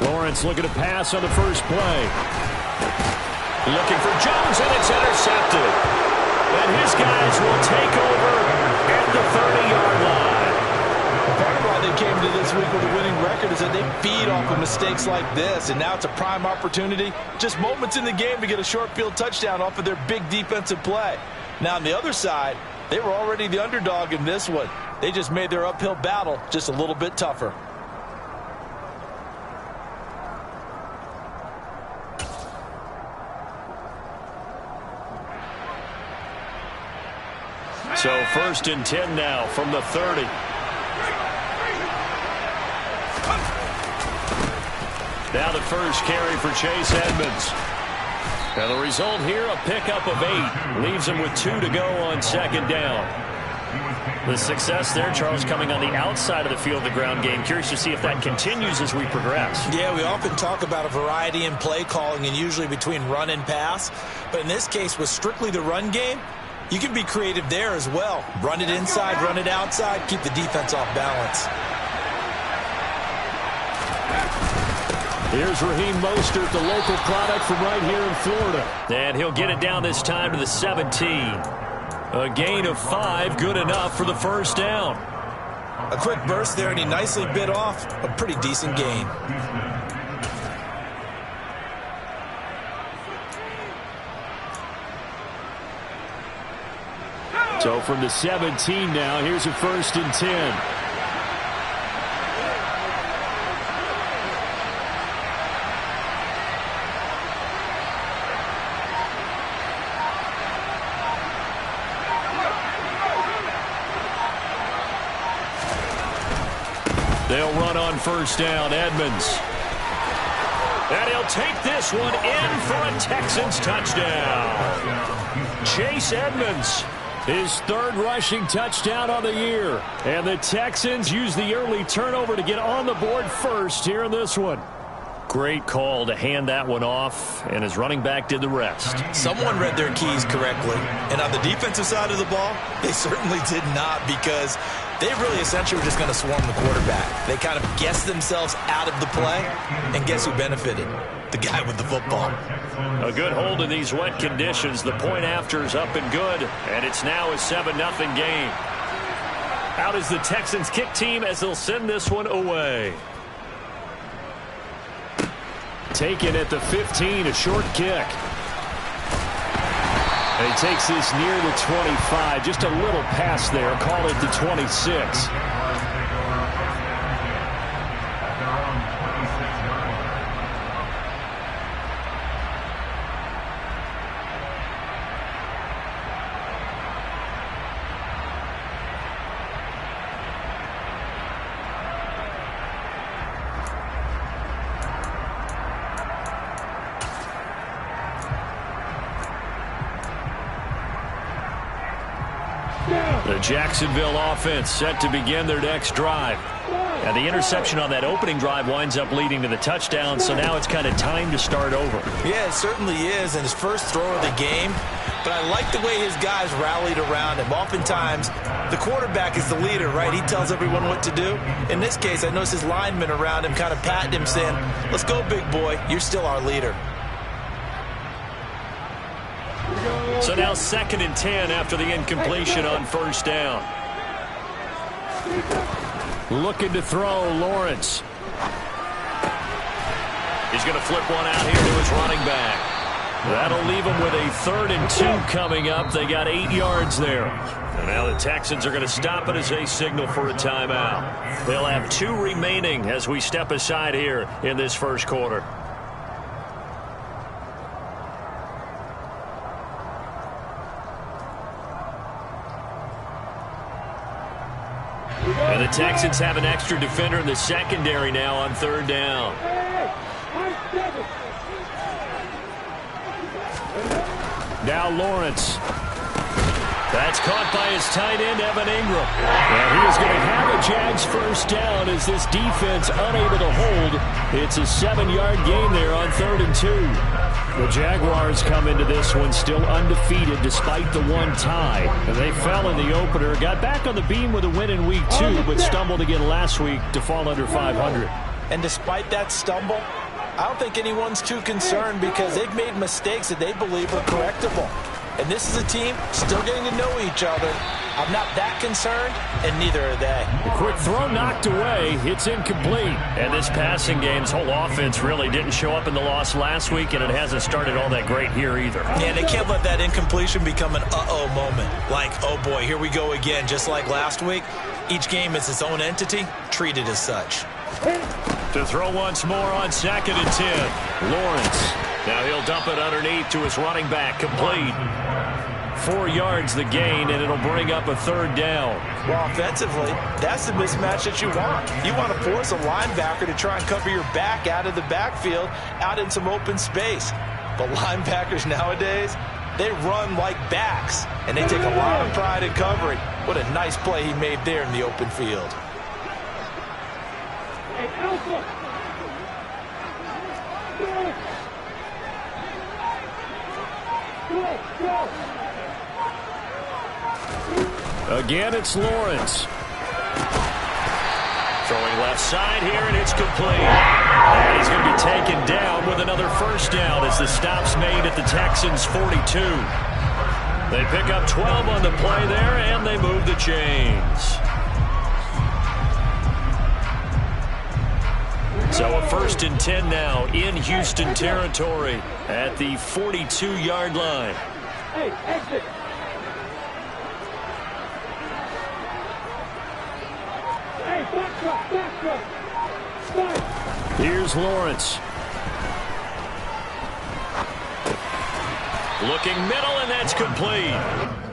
Lawrence looking to pass on the first play. Looking for Jones, and it's intercepted. And his guys will take over at the 30-yard line. Part of why they came to this week with a winning record is that they feed off of mistakes like this, and now it's a prime opportunity. Just moments in the game to get a short field touchdown off of their big defensive play. Now on the other side, they were already the underdog in this one. They just made their uphill battle just a little bit tougher. So 1st and 10 now from the 30. Now the first carry for Chase Edmonds. And the result here, a pickup of 8. Leaves him with 2 to go on 2nd down. The success there, Charles, coming on the outside of the field, the ground game. Curious to see if that continues as we progress. Yeah, we often talk about a variety in play calling and usually between run and pass. But in this case, with strictly the run game, you can be creative there as well. Run it inside, run it outside, keep the defense off balance. Here's Raheem Mostert, the local product from right here in Florida. And he'll get it down this time to the 17. A gain of 5, good enough for the first down. A quick burst there, and he nicely bit off a pretty decent gain. So from the 17 now, here's a 1st and 10. They'll run on 1st down, Edmonds. And he'll take this one in for a Texans touchdown. Chase Edmonds, his 3rd rushing touchdown on the year. And the Texans use the early turnover to get on the board first here in this one. Great call to hand that one off, and his running back did the rest. Someone read their keys correctly. And on the defensive side of the ball, they certainly did not, because they really essentially were just going to swarm the quarterback. They kind of guessed themselves out of the play, and guess who benefited? The guy with the football. A good hold in these wet conditions. The point after is up and good, and it's now a 7-0 game. Out is the Texans kick team as they'll send this one away. Taken at the 15, a short kick. And he takes this near the 25. Just a little pass there. Call it the 26. The Jacksonville offense set to begin their next drive. And the interception on that opening drive winds up leading to the touchdown, so now it's kind of time to start over. Yeah, it certainly is, and his first throw of the game. But I like the way his guys rallied around him. Oftentimes, the quarterback is the leader, right? He tells everyone what to do. In this case, I noticed his linemen around him kind of patting him, saying, "Let's go, big boy. You're still our leader." So now 2nd and 10 after the incompletion on 1st down. Looking to throw, Lawrence. He's going to flip one out here to his running back. That'll leave him with a 3rd and 2 coming up. They got 8 yards there. And now the Texans are going to stop it as they signal for a timeout. They'll have 2 remaining as we step aside here in this first quarter. And the Texans have an extra defender in the secondary now on 3rd down. Now Lawrence. That's caught by his tight end, Evan Ingram. And he is going to have a Jags first down as this defense unable to hold. It's a 7-yard gain there on 3rd and 2. The Jaguars come into this one still undefeated despite the one tie. And they fell in the opener, got back on the beam with a win in week 2, but stumbled again last week to fall under 500. And despite that stumble, I don't think anyone's too concerned because they've made mistakes that they believe are correctable. And this is a team still getting to know each other. I'm not that concerned, and neither are they. The quick throw knocked away. It's incomplete. And this passing game's whole offense really didn't show up in the loss last week, and it hasn't started all that great here either. And they can't let that incompletion become an uh-oh moment. Like, oh boy, here we go again. Just like last week, each game is its own entity, treated as such. To throw once more on 2nd and 10. Lawrence. Now he'll dump it underneath to his running back. Complete. 4 yards the gain, and it'll bring up a 3rd down. Well, offensively, that's the mismatch that you want. You want to force a linebacker to try and cover your back out of the backfield, out in some open space. But linebackers nowadays, they run like backs, and they take a lot of pride in covering. What a nice play he made there in the open field. Again, it's Lawrence. Throwing left side here, and it's complete. And he's going to be taken down with another 1st down as the stop's made at the Texans' 42. They pick up 12 on the play there, and they move the chains. So a 1st and 10 now in Houston territory at the 42-yard line. Hey, exit. Hey, back truck. Here's Lawrence. Looking middle, and that's complete.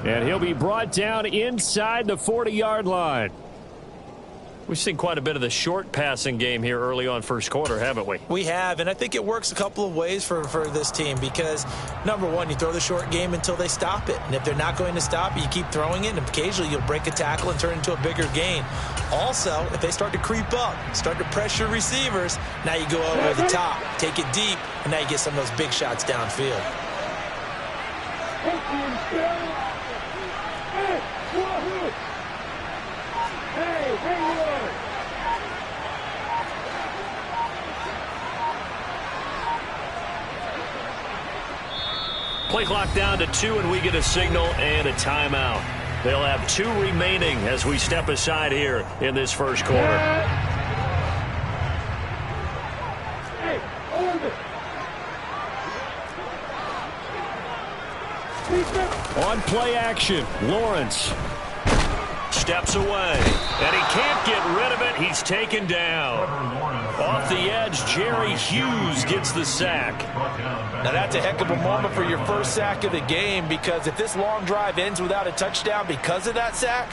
And he'll be brought down inside the 40-yard line. We've seen quite a bit of the short passing game here early on first quarter, haven't we? We have, and I think it works a couple of ways for this team because, number one, you throw the short game until they stop it. And if they're not going to stop it, you keep throwing it, and occasionally you'll break a tackle and turn it into a bigger gain. Also, if they start to creep up, start to pressure receivers, now you go over the top, take it deep, and now you get some of those big shots downfield. Play clock down to 2, and we get a signal and a timeout. They'll have 2 remaining as we step aside here in this first quarter. Hey, on play action, Lawrence steps away, and he can't get rid of it. He's taken down. Off the edge, Jerry Hughes gets the sack. Now that's a heck of a moment for your first sack of the game because if this long drive ends without a touchdown because of that sack,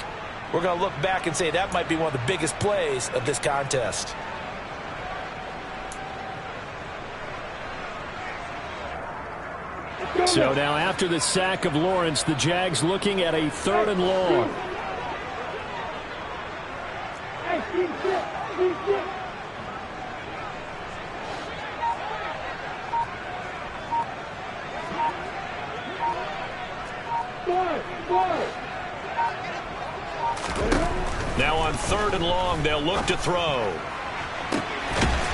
we're going to look back and say that might be one of the biggest plays of this contest. So now after the sack of Lawrence, the Jags looking at a 3rd and long. Now on 3rd and long, they'll look to throw.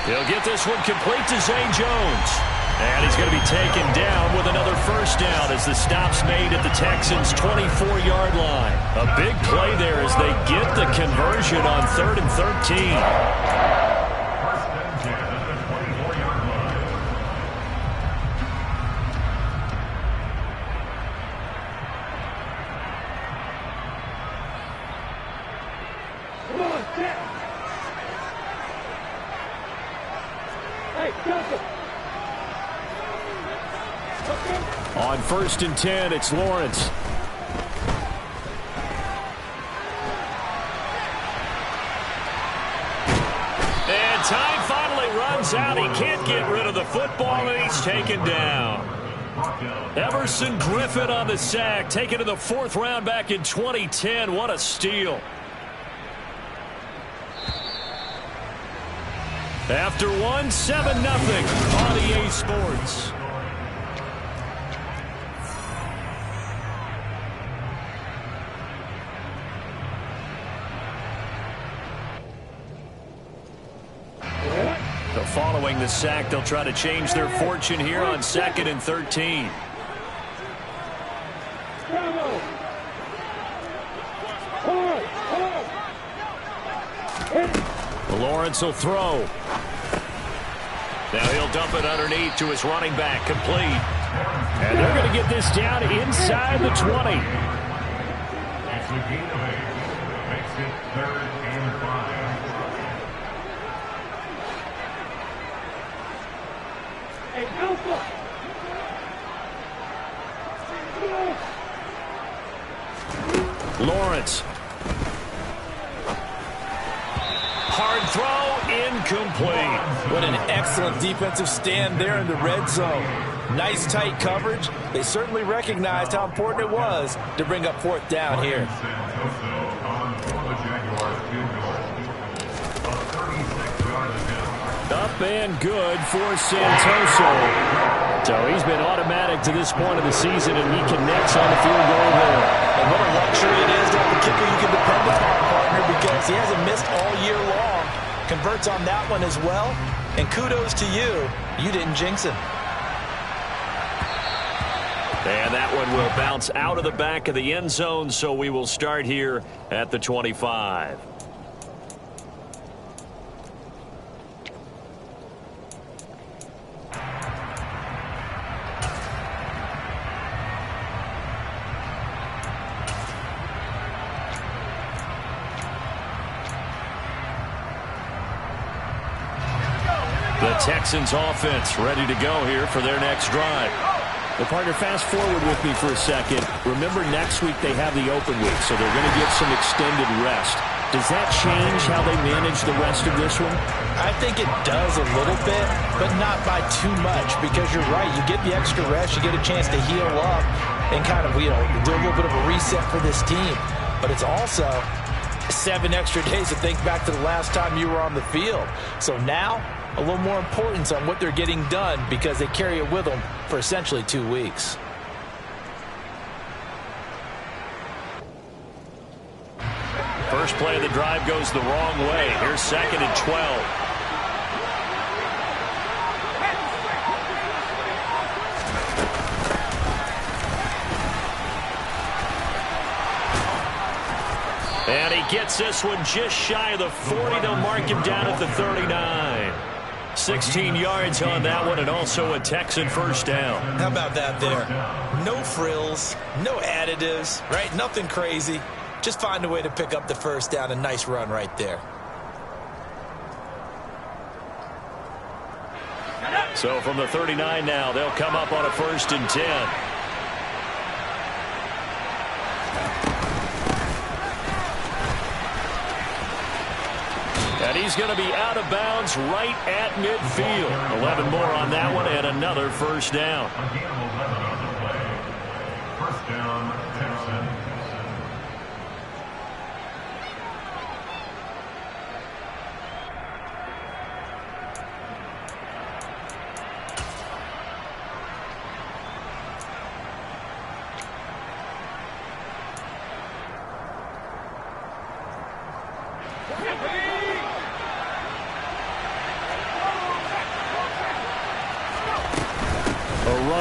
He'll get this one complete to Zay Jones. And he's going to be taken down with another 1st down as the stop's made at the Texans' 24-yard line. A big play there as they get the conversion on 3rd and 13. On 1st and 10, it's Lawrence. And time finally runs out. He can't get rid of the football, and he's taken down. Everson Griffin on the sack, taken to the 4th round back in 2010. What a steal. After one, 7-0 on EA Sports. following the sack. They'll try to change their fortune here on 2nd and 13. Bravo. Lawrence will throw. Now he'll dump it underneath to his running back, complete. And they're going to get this down inside the 20. That's a gain of 8. Makes it 3rd and 5. Hey, Alpha. Lawrence. Hard throw, incomplete. What an excellent defensive stand there in the red zone. Nice tight coverage. They certainly recognized how important it was to bring up 4th down here. Up and good for Santoso. So he's been automatic to this point of the season, and he connects on the field goal there. And what a luxury it is to have a kicker you can depend upon, partner, because he hasn't missed all year long. Converts on that one as well. And kudos to you. You didn't jinx him. And that one will bounce out of the back of the end zone, so we will start here at the 25. The Texans offense ready to go here for their next drive. Well, partner, fast forward with me for a second. Remember, next week they have the open week, so they're going to get some extended rest. Does that change how they manage the rest of this one? I think it does a little bit, but not by too much, because you're right. You get the extra rest, you get a chance to heal up and kind of, do a little bit of a reset for this team. But it's also 7 extra days to think back to the last time you were on the field. So now, a little more importance on what they're getting done because they carry it with them for essentially 2 weeks. First play of the drive goes the wrong way. Here's 2nd and 12. And he gets this one just shy of the 40. They'll mark him down at the 39. 16 yards on that one, and also a Texan first down. How about that there? No frills, no additives, right? Nothing crazy. Just find a way to pick up the first down. A nice run right there. So from the 39 now, they'll come up on a 1st and 10. And he's going to be out of bounds right at midfield. 11 more on that one and another first down. Again, 11 on the play. First down, Texans.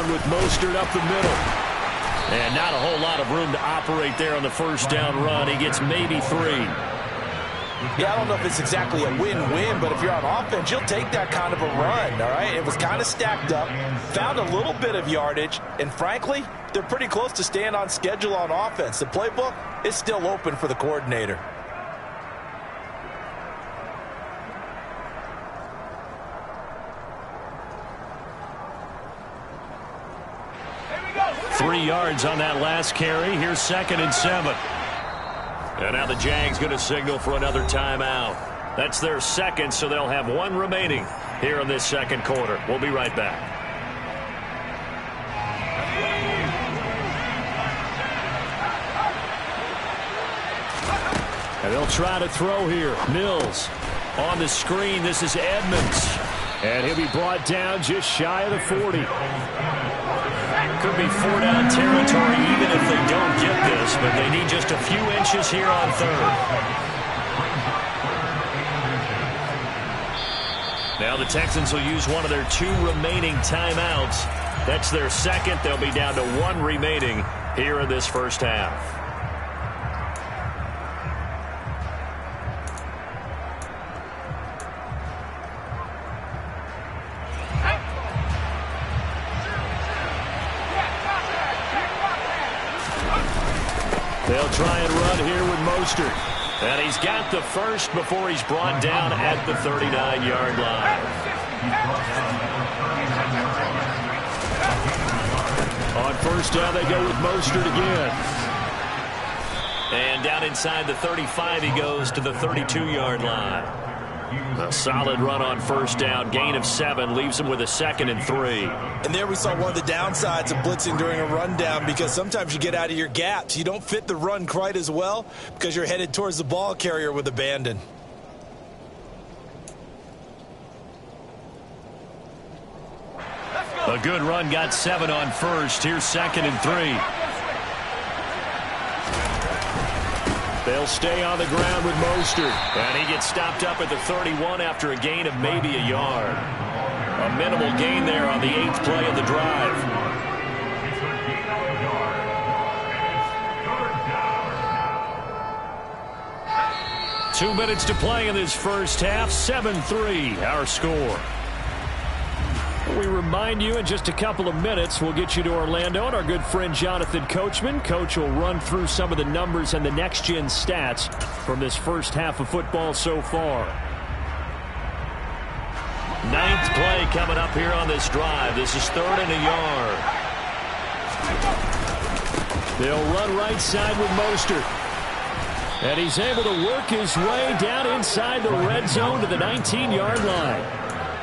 With Mostert up the middle. And not a whole lot of room to operate there on the first down run. He gets maybe 3. Yeah, I don't know if it's exactly a win-win, but if you're on offense, you'll take that kind of a run, all right? It was kind of stacked up, found a little bit of yardage, and frankly, they're pretty close to staying on schedule on offense. The playbook is still open for the coordinator. Three yards on that last carry. Here's 2nd and 7. And now the Jags going to signal for another timeout. That's their second, so they'll have 1 remaining here in this second quarter. We'll be right back. And they'll try to throw here. Mills on the screen. This is Edmonds. And he'll be brought down just shy of the 40. Could be 4-down territory even if they don't get this, but they need just a few inches here on 3rd. Now the Texans will use one of their 2 remaining timeouts. That's their second. They'll be down to 1 remaining here in this first half. They'll try and run here with Mostert. And he's got the first before he's brought down at the 39-yard line. On first down, they go with Mostert again. And down inside the 35, he goes to the 32-yard line. A solid run on first down. Gain of 7 leaves him with a 2nd and 3. And there we saw one of the downsides of blitzing during a rundown, because sometimes you get out of your gaps. You don't fit the run quite as well because you're headed towards the ball carrier with abandon. A good run, got 7 on first. Here's 2nd and 3. They'll stay on the ground with Mostert. And he gets stopped up at the 31 after a gain of maybe a yard. A minimal gain there on the 8th play of the drive. 2 minutes to play in this first half. 7-3, our score. We remind you in just a couple of minutes we'll get you to Orlando and our good friend Jonathan Coachman. Coach will run through some of the numbers and the next-gen stats from this first half of football so far. 9th play coming up here on this drive. This is 3rd and a yard. They'll run right side with Mostert. And he's able to work his way down inside the red zone to the 19-yard line.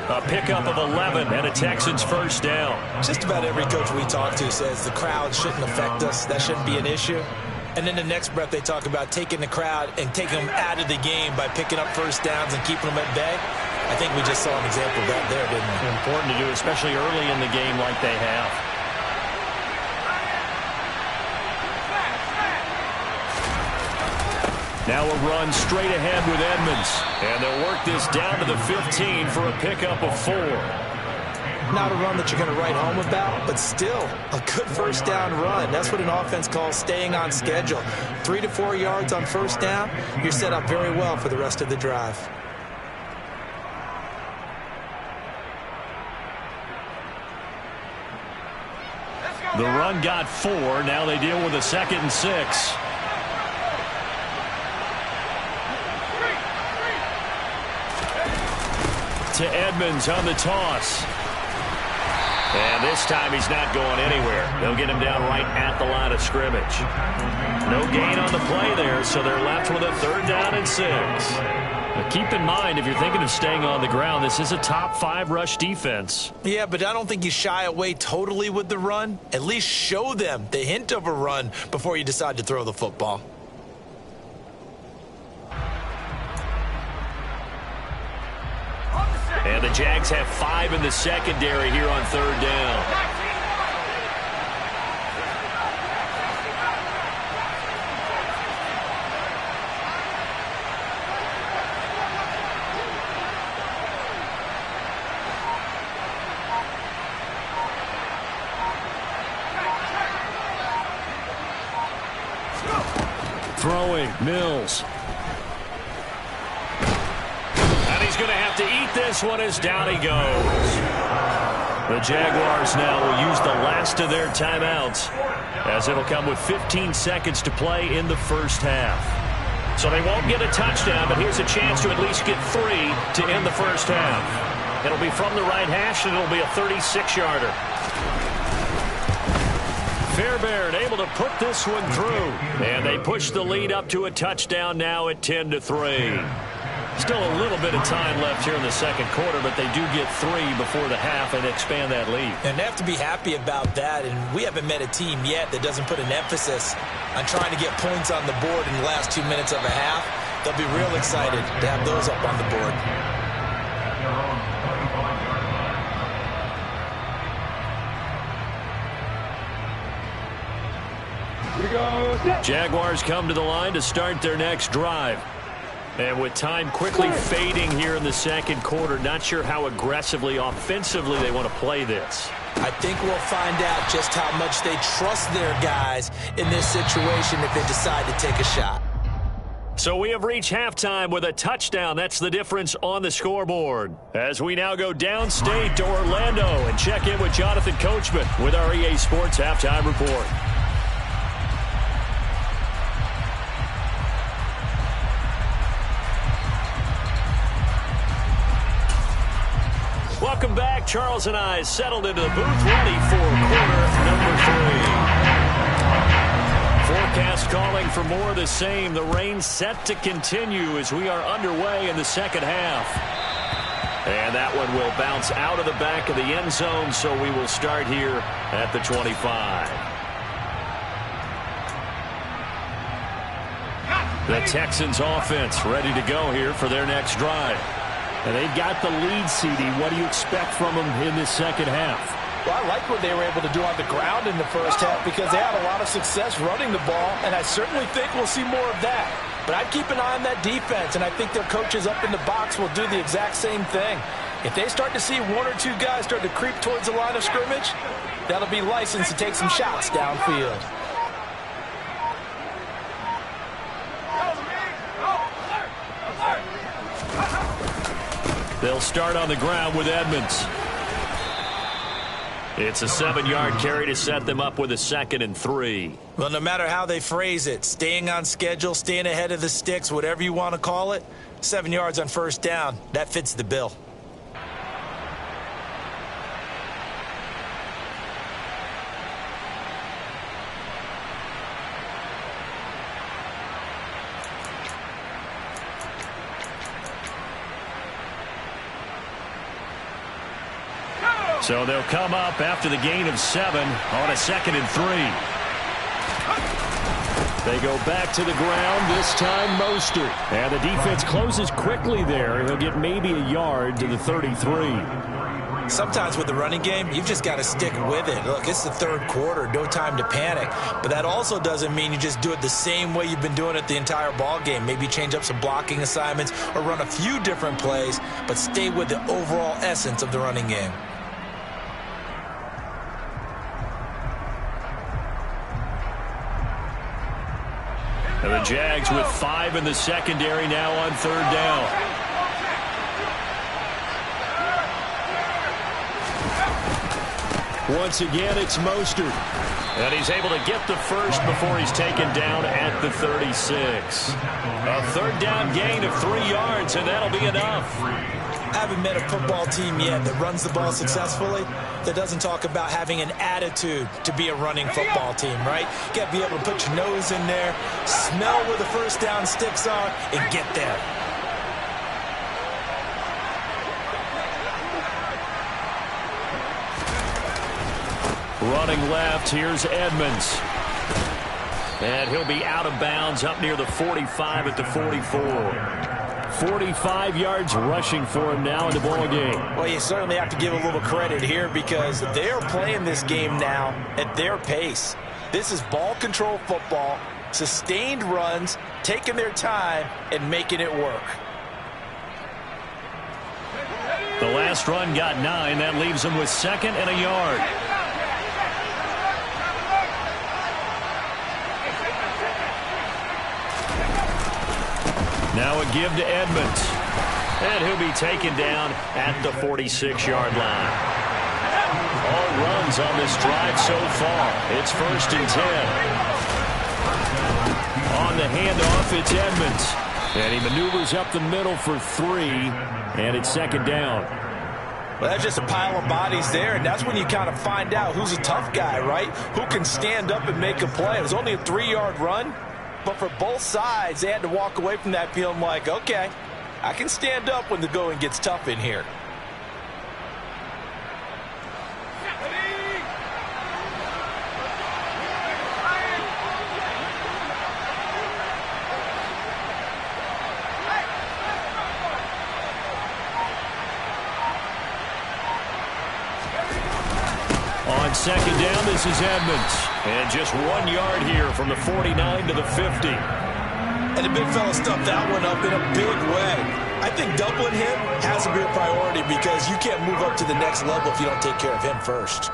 A pickup of 11 and a Texans first down. Just about every coach we talk to says the crowd shouldn't affect us. That shouldn't be an issue. And then the next breath they talk about taking the crowd and taking them out of the game by picking up first downs and keeping them at bay. I think we just saw an example of that there, didn't we? Important to do, especially early in the game like they have. Now a run straight ahead with Edmonds. And they'll work this down to the 15 for a pickup of 4. Not a run that you're going to write home about, but still a good first down run. That's what an offense calls staying on schedule. 3 to 4 yards on first down, you're set up very well for the rest of the drive. The run got 4. Now they deal with a 2nd and 6. To Edmonds on the toss. And this time he's not going anywhere. They'll get him down right at the line of scrimmage. No gain on the play there, so they're left with a 3rd down and 6. Now keep in mind, if you're thinking of staying on the ground, this is a top 5 rush defense. Yeah, but I don't think you shy away totally with the run. At least show them the hint of a run before you decide to throw the football. And the Jags have 5 in the secondary here on 3rd down. Throwing, Mills. Going to have to eat this one as down he goes. The Jaguars now will use the last of their timeouts as it'll come with 15 seconds to play in the first half. So they won't get a touchdown, but here's a chance to at least get 3 to end the first half. It'll be from the right hash, and it'll be a 36-yarder. Fairbairn able to put this one through. And they push the lead up to a touchdown now at 10-3. Still a little bit of time left here in the second quarter, but they do get 3 before the half and expand that lead. And they have to be happy about that, and we haven't met a team yet that doesn't put an emphasis on trying to get points on the board in the last 2 minutes of a half. They'll be real excited to have those up on the board. Here we go. Jaguars come to the line to start their next drive. And with time quickly fading here in the second quarter, not sure how aggressively, offensively they want to play this. I think we'll find out just how much they trust their guys in this situation if they decide to take a shot. So we have reached halftime with a touchdown. That's the difference on the scoreboard. As we now go downstate to Orlando and check in with Jonathan Coachman with our EA Sports Halftime Report. Welcome back. Charles and I settled into the booth, ready for quarter number 3. Forecast calling for more of the same. The rain set to continue as we are underway in the second half. And that one will bounce out of the back of the end zone, so we will start here at the 25. The Texans offense ready to go here for their next drive. And they've got the lead, CD. What do you expect from them in this second half? Well, I like what they were able to do on the ground in the first half because they had a lot of success running the ball, and I certainly think we'll see more of that. But I'd keep an eye on that defense, and I think their coaches up in the box will do the exact same thing. If they start to see one or two guys start to creep towards the line of scrimmage, that'll be licensed to take some shots downfield. They'll start on the ground with Edmonds. It's a 7-yard carry to set them up with a 2nd and 3. Well, no matter how they phrase it, staying on schedule, staying ahead of the sticks, whatever you want to call it, 7 yards on first down, that fits the bill. So they'll come up after the gain of 7 on a 2nd and 3. They go back to the ground, this time Mostert. And the defense closes quickly there. He'll get maybe a yard to the 33. Sometimes with the running game, you've just got to stick with it. Look, it's the third quarter, no time to panic. But that also doesn't mean you just do it the same way you've been doing it the entire ball game. Maybe change up some blocking assignments or run a few different plays, but stay with the overall essence of the running game. And the Jags with 5 in the secondary now on 3rd down. Once again, it's Mostert. And he's able to get the first before he's taken down at the 36. A 3rd down gain of 3 yards, and that'll be enough. I haven't met a football team yet that runs the ball successfully that doesn't talk about having an attitude to be a running football team, right? You got to be able to put your nose in there, smell where the first down sticks are, and get there. Running left, here's Edmonds. And he'll be out of bounds up near the 45 at the 44. 45 yards rushing for him now in the ball game. Well, you certainly have to give a little credit here because they're playing this game now at their pace. This is ball control football, sustained runs, taking their time, and making it work. The last run got 9. That leaves them with 2nd and a yard. Now a give to Edmonds. And he'll be taken down at the 46-yard line. All runs on this drive so far. It's 1st and 10. On the handoff, it's Edmonds. And he maneuvers up the middle for 3. And it's 2nd down. Well, that's just a pile of bodies there, and that's when you kind of find out who's a tough guy, right? Who can stand up and make a play. It was only a 3-yard run. But for both sides, they had to walk away from that feeling like, okay, I can stand up when the going gets tough in here. On 2nd down, this is Edmonds. And just 1 yard here from the 49 to the 50. And the big fella stuffed that one up in a big way. I think doubling him has to be a priority because you can't move up to the next level if you don't take care of him first.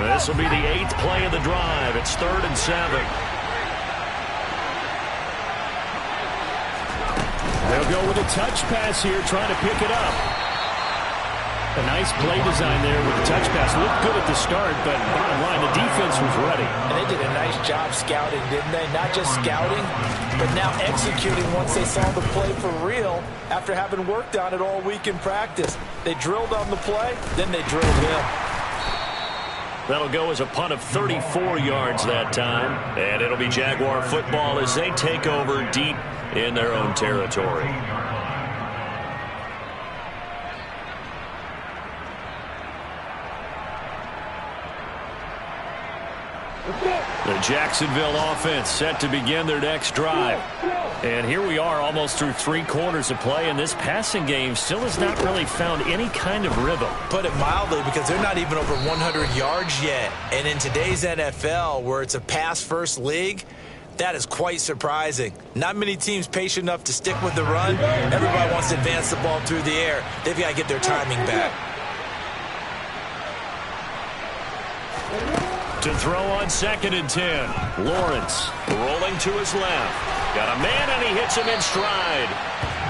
This will be the 8th play of the drive. It's 3rd and 7. They'll go with a touch pass here, trying to pick it up. A nice play design there with the touch pass. Looked good at the start, but bottom line, the defense was ready. And they did a nice job scouting, didn't they? Not just scouting, but now executing once they saw the play for real after having worked on it all week in practice. They drilled on the play, then they drilled him. That'll go as a punt of 34 yards that time. And it'll be Jaguar football as they take over deep in their own territory. The Jacksonville offense set to begin their next drive. And here we are almost through 3 quarters of play, and this passing game still has not really found any kind of rhythm. Put it mildly, because they're not even over 100 yards yet. And in today's NFL, where it's a pass-first league, that is quite surprising. Not many teams patient enough to stick with the run. Everybody wants to advance the ball through the air. They've got to get their timing back. To throw on 2nd and 10. Lawrence rolling to his left. Got a man, and he hits him in stride.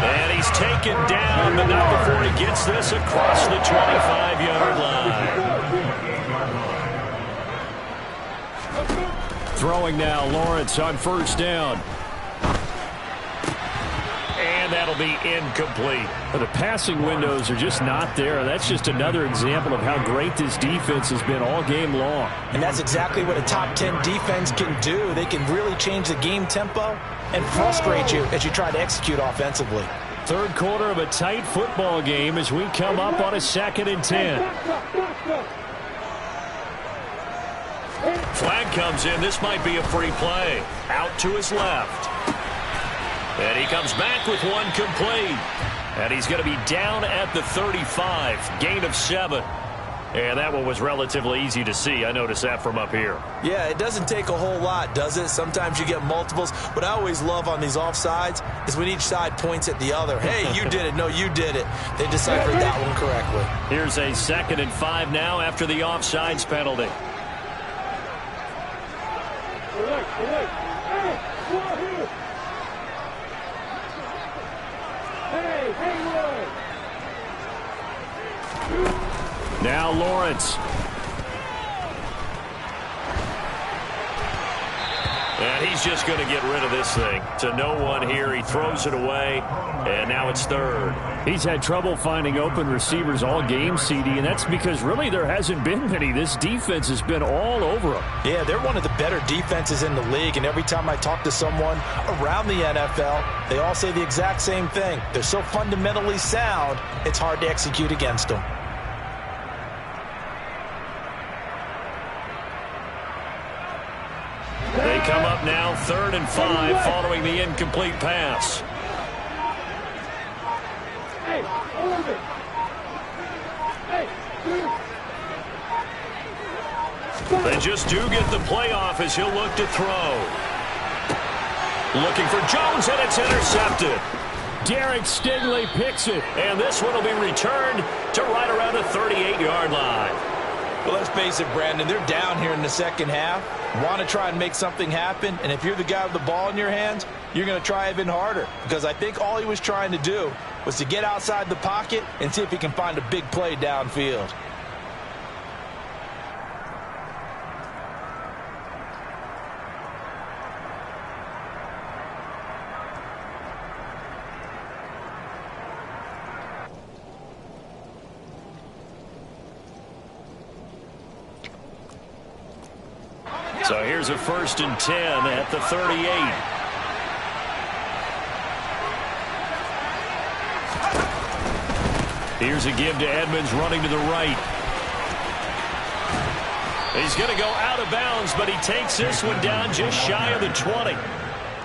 And he's taken down, but not before he gets this across the 25-yard line. Throwing now, Lawrence on 1st down. And that'll be incomplete. The passing windows are just not there. That's just another example of how great this defense has been all game long. And that's exactly what a top 10 defense can do. They can really change the game tempo and frustrate you as you try to execute offensively. 3rd quarter of a tight football game as we come up on a 2nd and 10. Flag comes in. This might be a free play. Out to his left. And he comes back with one complete. And he's going to be down at the 35. Gain of 7. And that one was relatively easy to see. I noticed that from up here. Yeah, it doesn't take a whole lot, does it? Sometimes you get multiples. What I always love on these offsides is when each side points at the other. Hey, you did it. No, you did it. They deciphered that one correctly. Here's a 2nd and 5 now after the offsides penalty. Now Lawrence. And he's just going to get rid of this thing. To no one here. He throws it away. And now it's 3rd. He's had trouble finding open receivers all game, CD, and that's because really there hasn't been many. This defense has been all over them. Yeah, they're one of the better defenses in the league, and every time I talk to someone around the NFL, they all say the exact same thing. They're so fundamentally sound, it's hard to execute against them. They come up now 3rd and 5 following the incomplete pass. They just do get the playoff as he'll look to throw. Looking for Jones, and it's intercepted. Derek Stingley picks it. And this one will be returned to right around the 38-yard line. Well, let's face it, Brandon, they're down here in the second half. Want to try and make something happen, and if you're the guy with the ball in your hands, you're going to try even harder, because I think all he was trying to do was to get outside the pocket and see if he can find a big play downfield. So here's a 1st and 10 at the 38. Here's a give to Edmonds running to the right. He's going to go out of bounds, but he takes this one down just shy of the 20.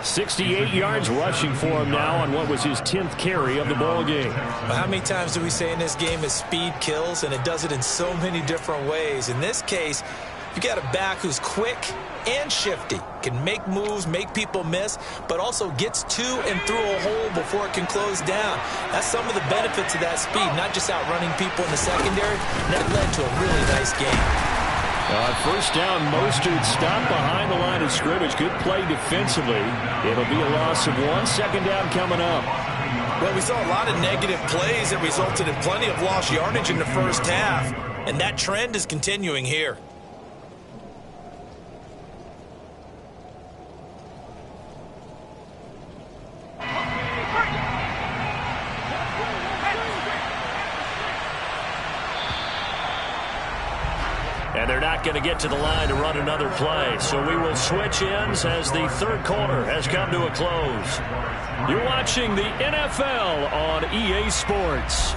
68 yards rushing for him now on what was his 10th carry of the ball game. Well, how many times do we say in this game is speed kills, and it does it in so many different ways. In this case, you got a back who's quick and shifty, can make moves, make people miss, but also gets to and through a hole before it can close down. That's some of the benefits of that speed, not just outrunning people in the secondary. That led to a really nice game. First down, Mostert stopped behind the line of scrimmage. Good play defensively. It'll be a loss of 1. Second down coming up. Well, we saw a lot of negative plays that resulted in plenty of lost yardage in the first half, and that trend is continuing here. And they're not going to get to the line to run another play. So we will switch ends as the third quarter has come to a close. You're watching the NFL on EA Sports.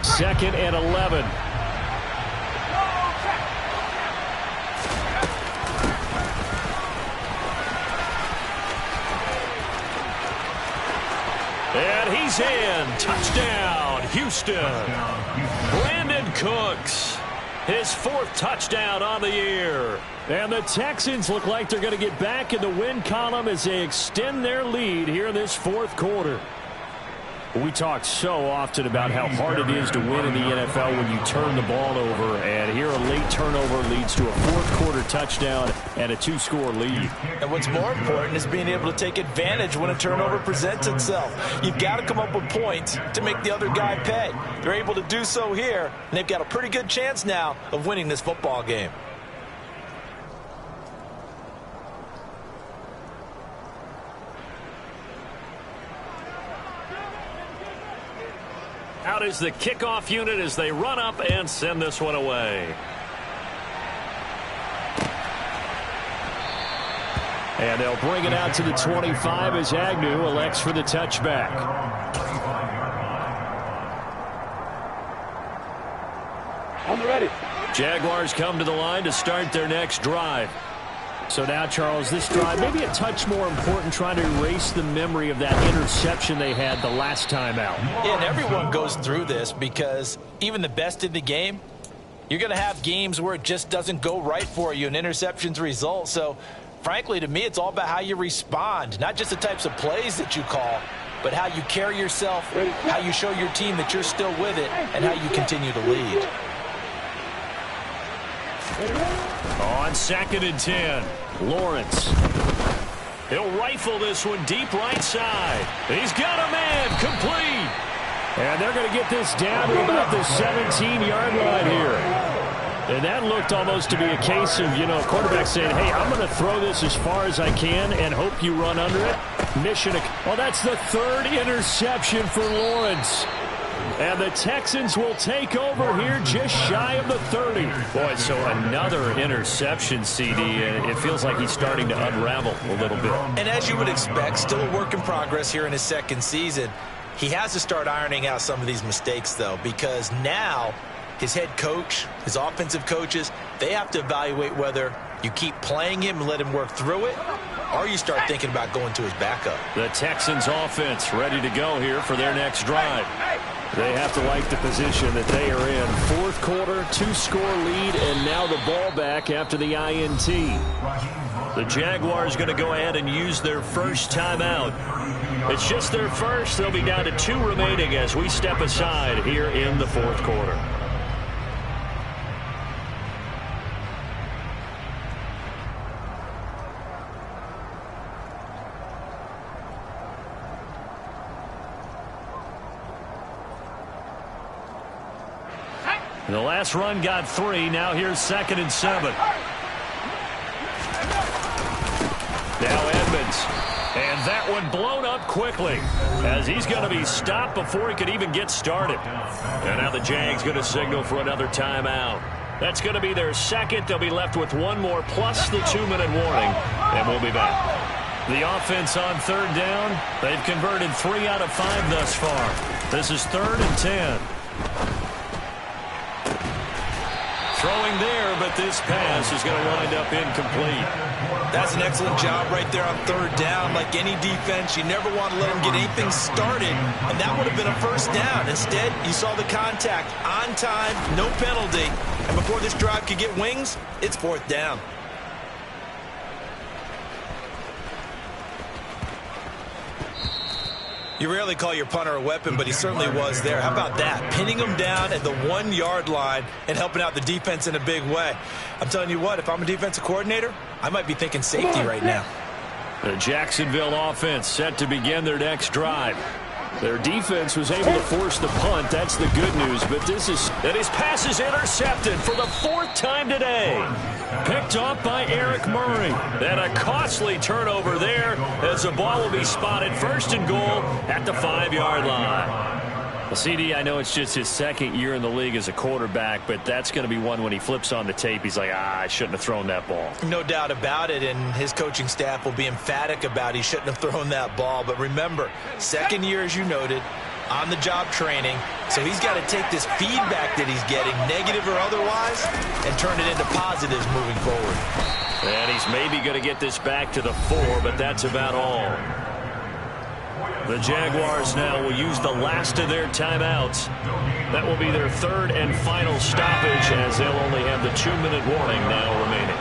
Second and 11. And he's in. Touchdown, Houston. Brandon Cooks, his 4th touchdown on the year. And the Texans look like they're going to get back in the win column as they extend their lead here in this 4th quarter. We talk so often about how hard it is to win in the NFL when you turn the ball over, and here a late turnover leads to a 4th quarter touchdown and a 2-score lead. And what's more important is being able to take advantage when a turnover presents itself. You've got to come up with points to make the other guy pay. They're able to do so here, and they've got a pretty good chance now of winning this football game. Out is the kickoff unit as they run up and send this one away. And they'll bring it out to the 25 as Agnew elects for the touchback. On the ready. Jaguars come to the line to start their next drive. So now, Charles, this drive maybe a touch more important, trying to erase the memory of that interception they had the last time out. Yeah, and everyone goes through this because even the best in the game, you're going to have games where it just doesn't go right for you and interceptions result. So, frankly, to me, it's all about how you respond, not just the types of plays that you call, but how you carry yourself, how you show your team that you're still with it, and how you continue to lead. On 2nd and 10, Lawrence. He'll rifle this one deep right side. He's got a man, complete. And they're going to get this down to about the 17-yard line here. And that looked almost to be a case of, a quarterback saying, hey, I'm going to throw this as far as I can and hope you run under it. Well, that's the 3rd interception for Lawrence. And the Texans will take over here just shy of the 30. Boy, so another interception, CD. It feels like he's starting to unravel a little bit. And as you would expect, still a work in progress here in his 2nd season. He has to start ironing out some of these mistakes, though, because now his head coach, his offensive coaches, they have to evaluate whether you keep playing him and let him work through it, or you start thinking about going to his backup. The Texans offense ready to go here for their next drive. They have to like the position that they are in. 4th quarter, 2-score lead, and now the ball back after the INT. The Jaguars going to go ahead and use their first timeout. It's just their first. They'll be down to 2 remaining as we step aside here in the 4th quarter. The last run got 3. Now here's 2nd and 7. Now Edmonds. that one blown up quickly as he's going to be stopped before he could even get started. And now the Jags going to signal for another timeout. That's going to be their second. They'll be left with one more plus the 2-minute warning, and we'll be back. The offense on third down. They've converted 3 out of 5 thus far. This is 3rd and 10. Throwing there, but this pass is going to wind up incomplete. That's an excellent job right there on third down. Like any defense, you never want to let them get anything started, and that would have been a first down. Instead, you saw the contact on time, no penalty, and before this drive could get wings, it's 4th down. You rarely call your punter a weapon, but he certainly was there. How about that? Pinning him down at the 1-yard line and helping out the defense in a big way. I'm telling you what, if I'm a defensive coordinator, I might be thinking safety right now. The Jacksonville offense set to begin their next drive. Their defense was able to force the punt. That's the good news. But his pass is intercepted for the 4th time today. Picked off by Eric Murray. And a costly turnover there as the ball will be spotted 1st and goal at the 5-yard line. Well, CD, I know it's just his 2nd year in the league as a quarterback, but that's going to be one when he flips on the tape. He's like, I shouldn't have thrown that ball. No doubt about it, and his coaching staff will be emphatic about he shouldn't have thrown that ball. But remember, 2nd year, as you noted, on-the-job training, so he's got to take this feedback that he's getting, negative or otherwise, and turn it into positives moving forward. And he's maybe going to get this back to the 4, but that's about all. The Jaguars now will use the last of their timeouts. That will be their 3rd and final stoppage as they'll only have the 2-minute warning now remaining.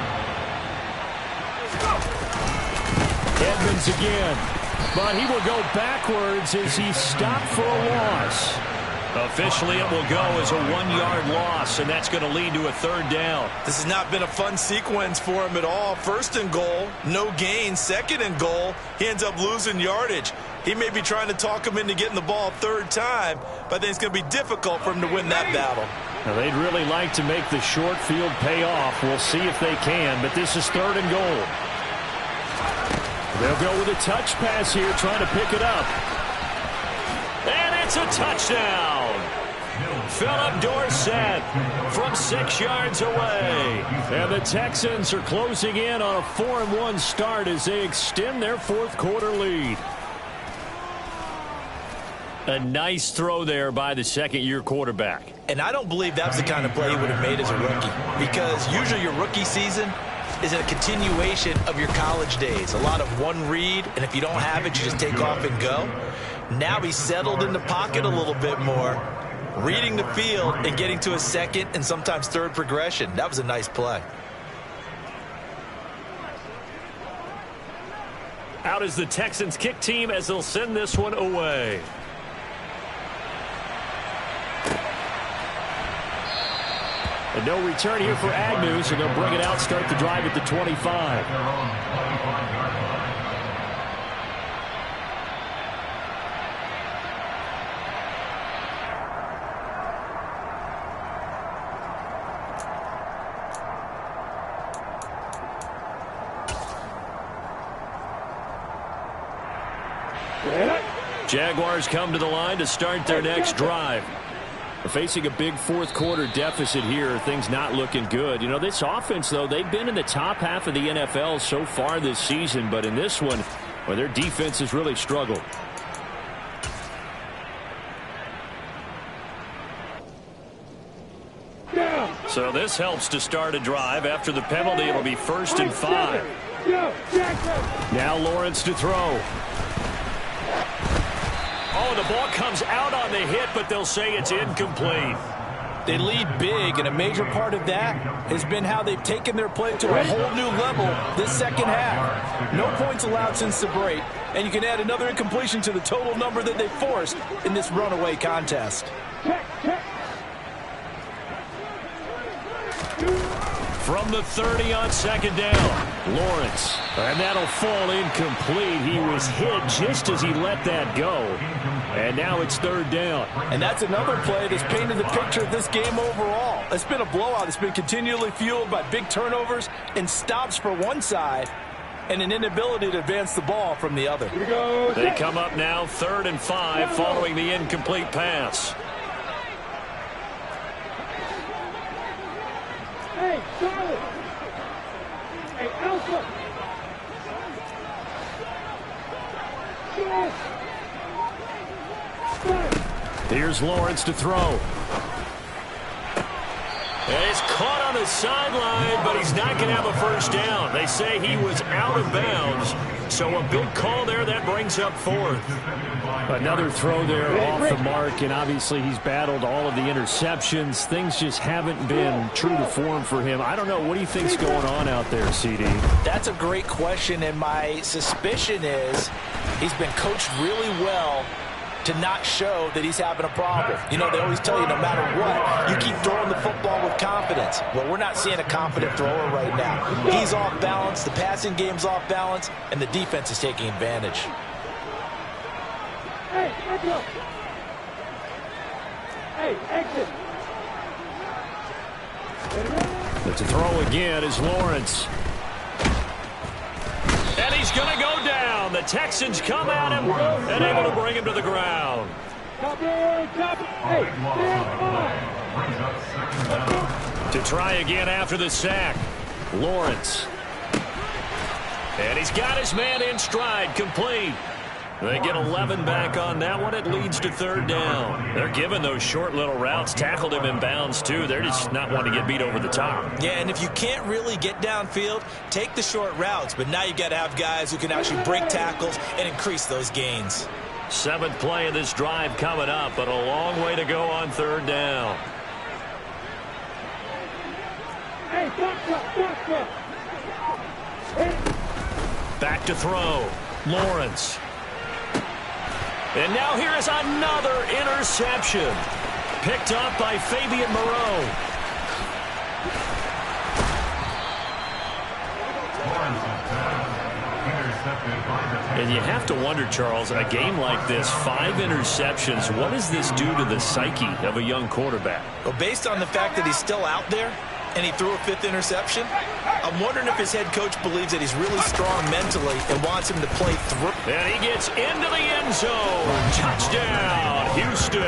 Edmonds again, but he will go backwards as he's stopped for a loss. Officially, it will go as a 1-yard loss, and that's going to lead to a 3rd down. This has not been a fun sequence for him at all. 1st and goal, no gain. 2nd and goal, he ends up losing yardage. He may be trying to talk him into getting the ball 3rd time, but I think it's going to be difficult for him to win that battle. Now, they'd really like to make the short field pay off. We'll see if they can, but this is 3rd and goal. They'll go with a touch pass here, trying to pick it up. And it's a touchdown. Philip Dorsett from 6 yards away. And the Texans are closing in on a 4-1 start as they extend their 4th quarter lead. A nice throw there by the 2nd-year quarterback. And I don't believe that's the kind of play he would have made as a rookie, because usually your rookie season is a continuation of your college days. A lot of one read, and if you don't have it, you just take off and go. Now he's settled in the pocket a little bit more, reading the field and getting to a 2nd and sometimes 3rd progression. That was a nice play. Out is the Texans kick team as they'll send this one away. And no return here for Agnew, so they'll bring it out, start the drive at the 25. Jaguars come to the line to start their next drive. They're facing a big 4th quarter deficit here. Things not looking good. You know, this offense, though, they've been in the top half of the NFL so far this season. But in this one, well, their defense has really struggled. So this helps to start a drive. After the penalty, it'll be 1st and 5. Now Lawrence to throw. Oh, the ball comes out on the hit, but they'll say it's incomplete. They lead big, and a major part of that has been how they've taken their play to a whole new level this 2nd half. No points allowed since the break, and you can add another incompletion to the total number that they forced in this runaway contest. From the 30 on 2nd down, Lawrence. And that'll fall incomplete. He was hit just as he let that go. And now it's 3rd down. And that's another play that's painted the picture of this game overall. It's been a blowout. It's been continually fueled by big turnovers and stops for one side and an inability to advance the ball from the other. They come up now 3rd and 5 following the incomplete pass. Hey, Charlotte! Hey, Alpha! Here's Lawrence to throw. And he's caught on the sideline, but he's not going to have a first down. They say he was out of bounds, so a big call there. That brings up 4th. Another throw there off the mark, and obviously he's battled all of the interceptions. Things just haven't been true to form for him. I don't know. What do you think's going on out there, CD? That's a great question, and my suspicion is he's been coached really well to not show that he's having a problem. You know, they always tell you no matter what, you keep throwing the football with confidence. Well, we're not seeing a confident thrower right now. He's off balance, the passing game's off balance, and the defense is taking advantage. Hey, let's go. Hey, exit. But to throw again is Lawrence. And he's going to go down. The Texans come at him and able to bring him to the ground. Copy, copy. Hey, To try again after the sack, Lawrence. And he's got his man in stride, complete. They get 11 back on that one. It leads to 3rd down. They're giving those short little routes. Tackled him in bounds, too. They're just not wanting to get beat over the top. Yeah, and if you can't really get downfield, take the short routes. But now you've got to have guys who can actually break tackles and increase those gains. 7th play of this drive coming up, but a long way to go on 3rd down. Hey, doctor. Back to throw. Lawrence. And now here is another interception. Picked up by Fabian Moreau. And you have to wonder, Charles, a game like this, 5 interceptions, what does this do to the psyche of a young quarterback? Well, based on the fact that he's still out there and he threw a 5th interception, I'm wondering if his head coach believes that he's really strong mentally and wants him to play through. And he gets into the end zone. Touchdown, Houston.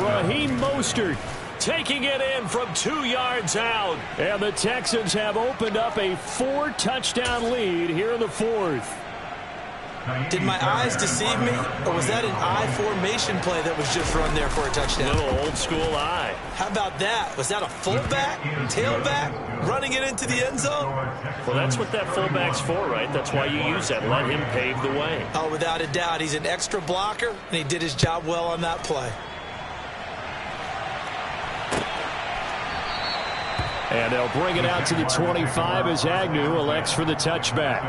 Raheem Mostert taking it in from 2 yards out. And the Texans have opened up a 4-touchdown lead here in the 4th. Did my eyes deceive me, or was that an I formation play that was just run there for a touchdown? Little old school eye. How about that? Was that a fullback, tailback, running it into the end zone? Well, that's what that fullback's for, right? That's why you use that. Let him pave the way. Oh, without a doubt. He's an extra blocker, and he did his job well on that play. And they'll bring it out to the 25 as Agnew elects for the touchback.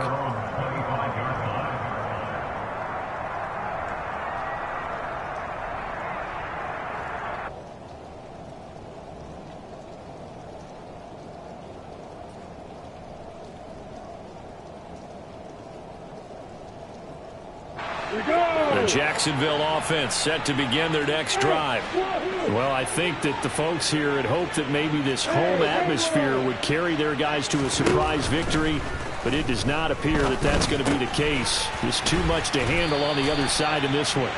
The Jacksonville offense set to begin their next drive. Well, I think that the folks here had hoped that maybe this home atmosphere would carry their guys to a surprise victory, but it does not appear that that's going to be the case. Just too much to handle on the other side in this one.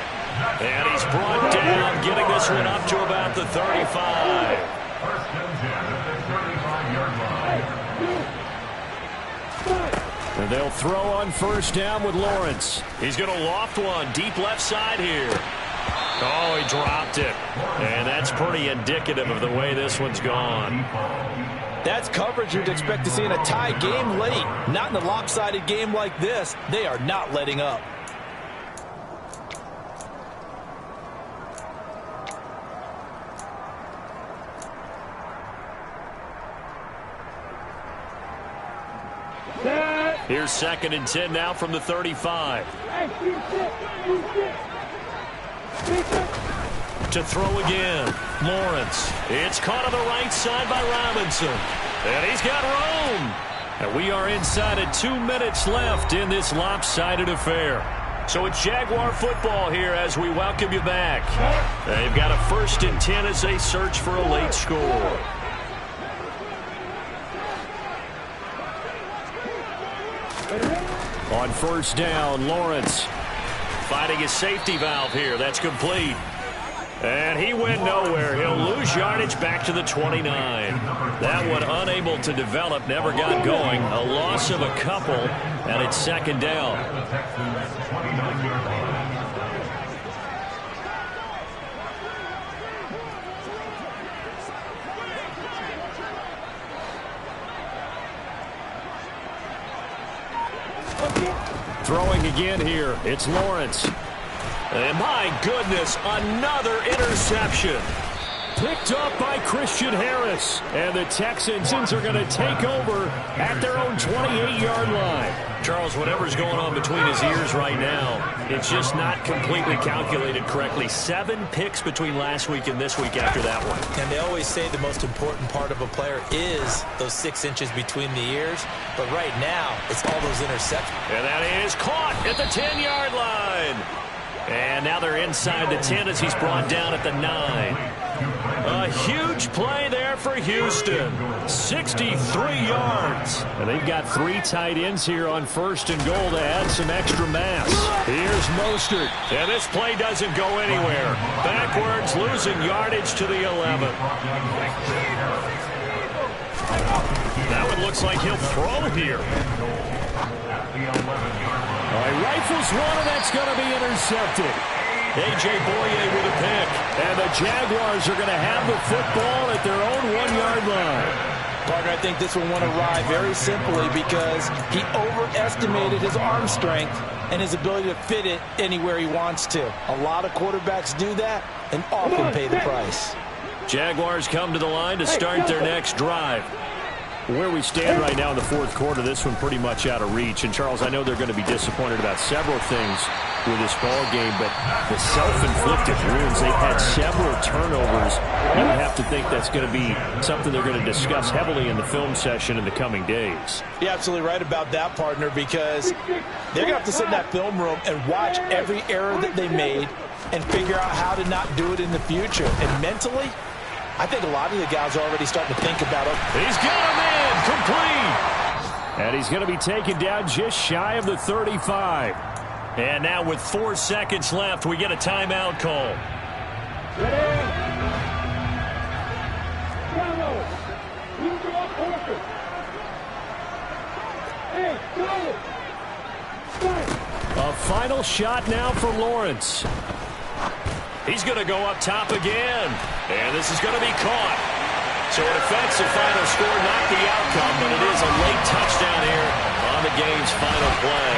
And he's brought down, getting this one up to about the 35. First and 10 at the 35-yard line. And they'll throw on first down with Lawrence. He's going to loft one deep left side here. Oh, he dropped it. And that's pretty indicative of the way this one's gone. That's coverage you'd expect to see in a tie game late. Not in a lopsided game like this. They are not letting up. Here's 2nd and 10 now from the 35. To throw again, Lawrence. It's caught on the right side by Robinson. And he's got room. And we are inside of 2 minutes left in this lopsided affair. So it's Jaguar football here as we welcome you back. They've got a 1st and 10 as they search for a late score. On first down, Lawrence. Finding his safety valve here. That's complete. And he went nowhere. He'll lose yardage back to the 29. That one unable to develop, never got going. A loss of a couple, and it's second down. Throwing again here. It's Lawrence. And my goodness, another interception. Picked up by Christian Harris. And the Texans are going to take over at their own 28-yard line. Charles, whatever's going on between his ears right now, it's just not completely calculated correctly. 7 picks between last week and this week after that one. And they always say the most important part of a player is those 6 inches between the ears. But right now, it's all those interceptions. And that is caught at the 10-yard line. And now they're inside the 10 as he's brought down at the 9. A huge play there for Houston. 63 yards. And they've got 3 tight ends here on first and goal to add some extra mass. Here's Mostert. And this play doesn't go anywhere. Backwards, losing yardage to the 11. That one looks like he'll throw here. All right, rifles one, and that's going to be intercepted. A.J. Boye with a pick. And the Jaguars are going to have the football at their own 1-yard line. Partner, I think this one won a ride very simply because he overestimated his arm strength and his ability to fit it anywhere he wants to. A lot of quarterbacks do that and often pay the price. Jaguars come to the line to start their next drive. Where we stand right now in the fourth quarter, this one pretty much out of reach. And, Charles, I know they're going to be disappointed about several things with this ball game, but the self-inflicted wounds, they've had several turnovers. You would have to think that's going to be something they're going to discuss heavily in the film session in the coming days. You're absolutely right about that, partner, because they're going to have to sit in that film room and watch every error that they made and figure out how to not do it in the future. And mentally, I think a lot of the guys are already starting to think about it. He's got a man complete. And he's going to be taken down just shy of the 35. And now with 4 seconds left, we get a timeout call. A final shot now for Lawrence. He's going to go up top again. And this is going to be caught. So it affects the final score, not the outcome, but it is a late touchdown here on the game's final play.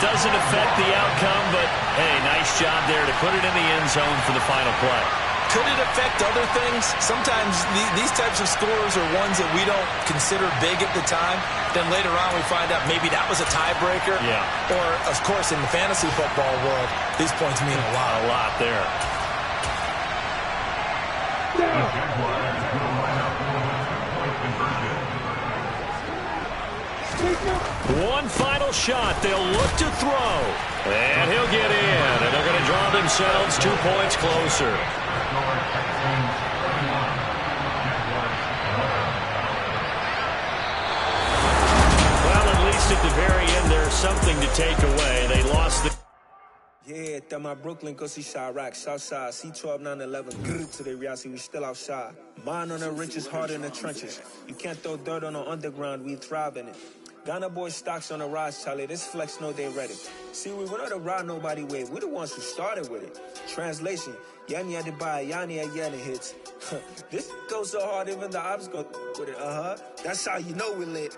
Doesn't affect the outcome, but, hey, nice job there to put it in the end zone for the final play. Could it affect other things? Sometimes these types of scores are ones that we don't consider big at the time. Then later on we find out maybe that was a tiebreaker. Yeah. Or, of course, in the fantasy football world, these points mean a lot. A lot there. One final shot. They'll look to throw. And he'll get in. And they're going to draw themselves 2 points closer. Well, at least at the very end, there's something to take away. They lost the... Yeah, that my Brooklyn, go see Chirac, Southside, C12, 911, to the reality, we still outside. Mine on the riches, heart in the trenches. You can't throw dirt on the underground, we thrive in it. Ghana boy stocks on the rise, Charlie, this flex know they ready. See, we were not to ride nobody with, we're the ones who started with it. Translation, Yanni had to buy, Yanni had Yanni hits. This goes so hard, even the ops go with it, That's how you know we lit.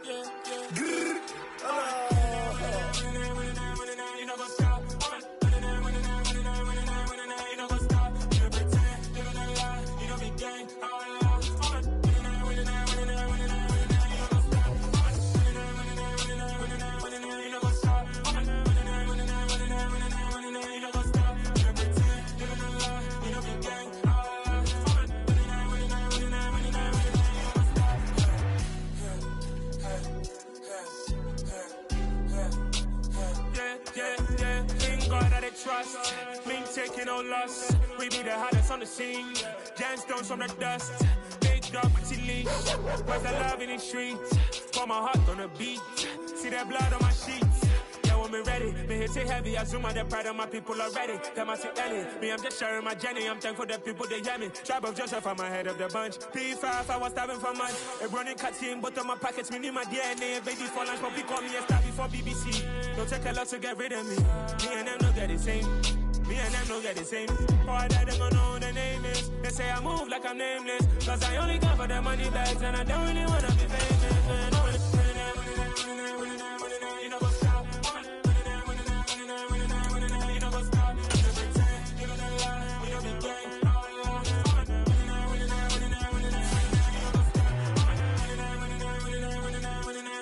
Trust me, taking no loss. We be the hottest on the scene. Gemstones from the dust. Big dog with your leash. Where's the love in the streets? For my heart on the beat. See that blood on my sheets. Yeah, coming ready. Me hit it heavy, I zoom on the pride of my people already. Them I see Ellie, me I'm just sharing my journey. I'm thankful that people they hear me. Tribe of Joseph, I'm ahead of the bunch. P5, I was starving for months. A running cut in, but on my pockets, me need my DNA. Baby for lunch, but we call me a star before BBC. Don't take a lot to get rid of me. Me and them no get the same. Me and them no get the same. Boy, that they gon' know who the name is. They say I move like I'm nameless. Cause I only come for the money bags and I don't really wanna be famous. Man. You know what's stop. You know what's stop. You know the lie. We don't be gang.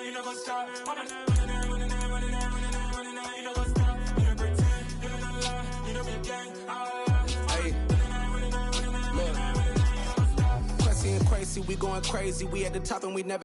You know what's stop. We going crazy, we at the top and we never